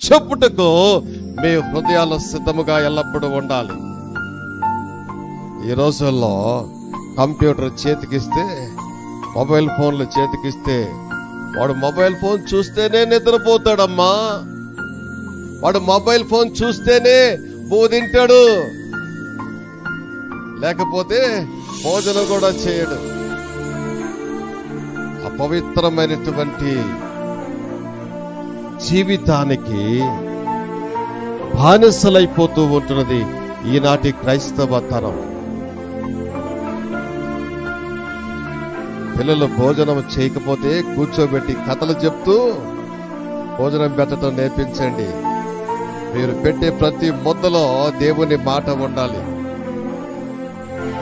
చెప్పుటకు మీ హృదయాలు సిద్ధముగా ఎల్లప్పుడూ ఉండాలి. ఈ రోజుల్లో కంప్యూటర్ చేతికిస్తే, మొబైల్ ఫోన్లు చేతికిస్తే వాడు మొబైల్ ఫోన్ చూస్తేనే నిద్రపోతాడమ్మా. వాడు మొబైల్ ఫోన్ చూస్తేనే బోధింటాడు, లేకపోతే భోజనం కూడా చేయడు. అపవిత్రమైనటువంటి జీవితానికి బానిసలైపోతూ ఉంటున్నది ఈనాటి క్రైస్తవ తరం. పిల్లలు భోజనం చేయకపోతే కూర్చోబెట్టి కథలు చెప్తూ భోజనం పెట్టడం నేర్పించండి. మీరు పెట్టే ప్రతి ముద్దలో దేవుని మాట ఉండాలి.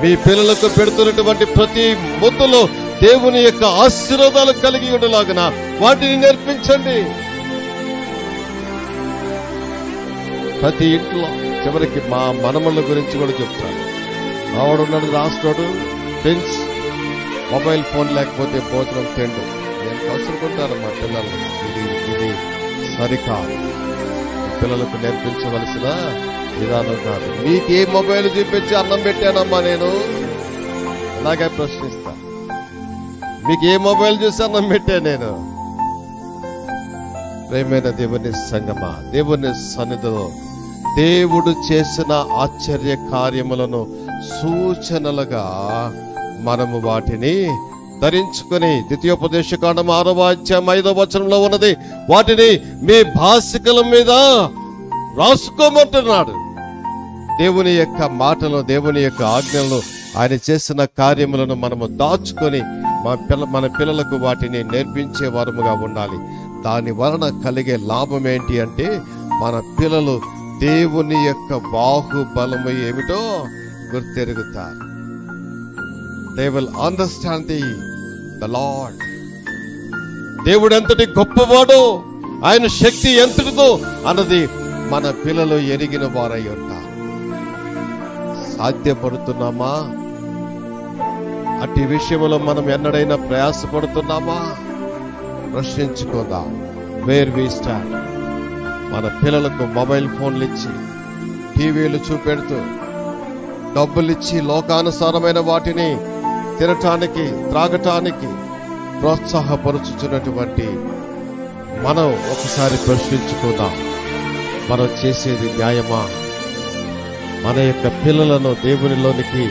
మీ పిల్లలకు పెడుతున్నటువంటి ప్రతి ముద్దలో దేవుని యొక్క ఆశీర్వాదాలు కలిగి ఉండలాగున వాటిని నేర్పించండి. ప్రతి ఇంట్లో చివరికి మా మనమళ్ళ గురించి కూడా చెప్తాను. ఆవిడున్నాడు రాష్ట్రుడు ఫ్రెండ్స్, మొబైల్ ఫోన్ లేకపోతే భోజనం తిండు. నేను కసురుకుంటాను మా పిల్లలు. ఇది సరికాదు. పిల్లలకు నేర్పించవలసిన విధానం కాదు. మీకే మొబైల్ చూపించి అన్నం పెట్టానమ్మా నేను? అలాగే ప్రశ్నిస్తా. మీకు ఏ మొబైల్ చూసి అన్నం పెట్టా నేను? ప్రేమైన దేవుని సంగమా, దేవుని సన్నిధిలో దేవుడు చేసిన ఆశ్చర్య కార్యములను సూచనలుగా మనము వాటిని ధరించుకుని, ద్వితీయోపదేశకాండం 6వ అధ్యాయం 5వ వచనంలో ఉన్నది, వాటిని మీ భాషికల మీద రాసుకోమంటున్నాడు. దేవుని యొక్క మాటలు, దేవుని యొక్క ఆజ్ఞలను, ఆయన చేసిన కార్యములను మనము దాచుకొని మన పిల్లలకు వాటిని నేర్పించే వారముగా ఉండాలి. దాని వలన కలిగే లాభం ఏంటి అంటే, మన పిల్లలు దేవుని యొక్క బాహుబలము ఏమిటో గుర్తెరుగుతారు. They will understand the Lord. దేవుడు ఎంతటి గొప్పవాడో, ఆయన శక్తి ఎంతటిదో అన్నది మన పిల్లలు ఎరిగిన వారై ఉంటారు. సాధ్యపడుతున్నామా? అట్టి విషయంలో మనం ఎన్నడైనా ప్రయాసపడుతున్నామా? ప్రశ్నించుకుందాం. Where we stand. మన పిల్లలకు మొబైల్ ఫోన్లు ఇచ్చి, టీవీలు చూపెడుతూ, డబ్బులిచ్చి లోకానుసారమైన వాటిని తినటానికి, త్రాగటానికి ప్రోత్సాహపరుచుతున్నటువంటి మనం ఒకసారి ప్రశ్నించుకుందాం. మనం చేసేది న్యాయమా? మన యొక్క పిల్లలను దేవునిలోనికి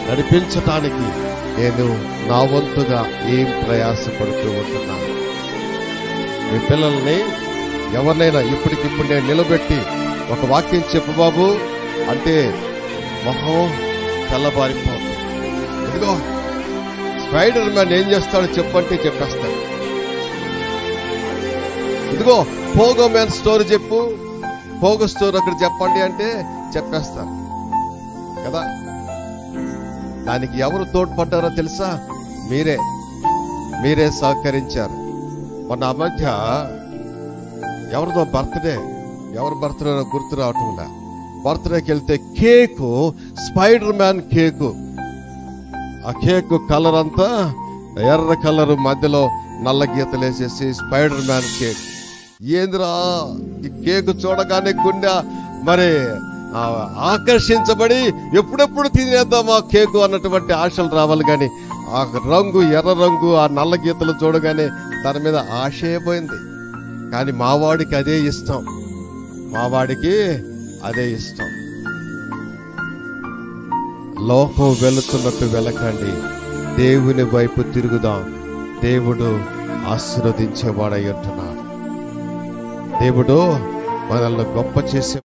నడిపించటానికి నేను నా వంతుగా ఏం ప్రయాసపడుతూ ఉంటున్నాను? మీ పిల్లల్ని ఎవరినైనా ఇప్పటికిప్పుడు నేను నిలబెట్టి ఒక వాక్యం చెప్పు బాబు అంటే మొహం తెల్లబారిపోతుంది. ఇదిగో స్పైడర్ మ్యాన్ ఏం చేస్తాడో చెప్పంటే చెప్పేస్తాడు. ఇదిగో పోగో మ్యాన్ స్టోరీ చెప్పు, పోగో స్టోరీ అక్కడ చెప్పండి అంటే చెప్పేస్తారు కదా. దానికి ఎవరు తోడ్పడ్డారో తెలుసా? మీరే సహకరించారు. మొన్న ఆ మధ్య ఎవరిదో బర్త్డే, ఎవరి బర్త్డే గుర్తు రావటంలా, బర్త్డేకి వెళ్తే కేకు స్పైడర్ మ్యాన్ కేకు. ఆ కేకు కలర్ అంతా ఎర్ర కలర్, మధ్యలో నల్ల గీతలు వేసేసి స్పైడర్ మ్యాన్ కేక్. ఏందిరా ఈ కేకు చూడగానే గుండె మరి ఆకర్షించబడి ఎప్పుడెప్పుడు తినేద్దాం ఆ కేకు అన్నటువంటి ఆశలు రావాలి. కానీ ఆ రంగు, ఎర్ర రంగు, ఆ నల్ల గీతలు చూడగానే దాని మీద ఆశే పోయింది. కానీ మావాడికి అదే ఇష్టం, మావాడికి అదే ఇష్టం. లోకం వెళుతున్నట్టు వెళ్ళకండి, దేవుని వైపు తిరుగుదాం. దేవుడు ఆశీర్వదించేవాడై ఉంటున్నాడు. దేవుడు మనల్ని గొప్ప చేసే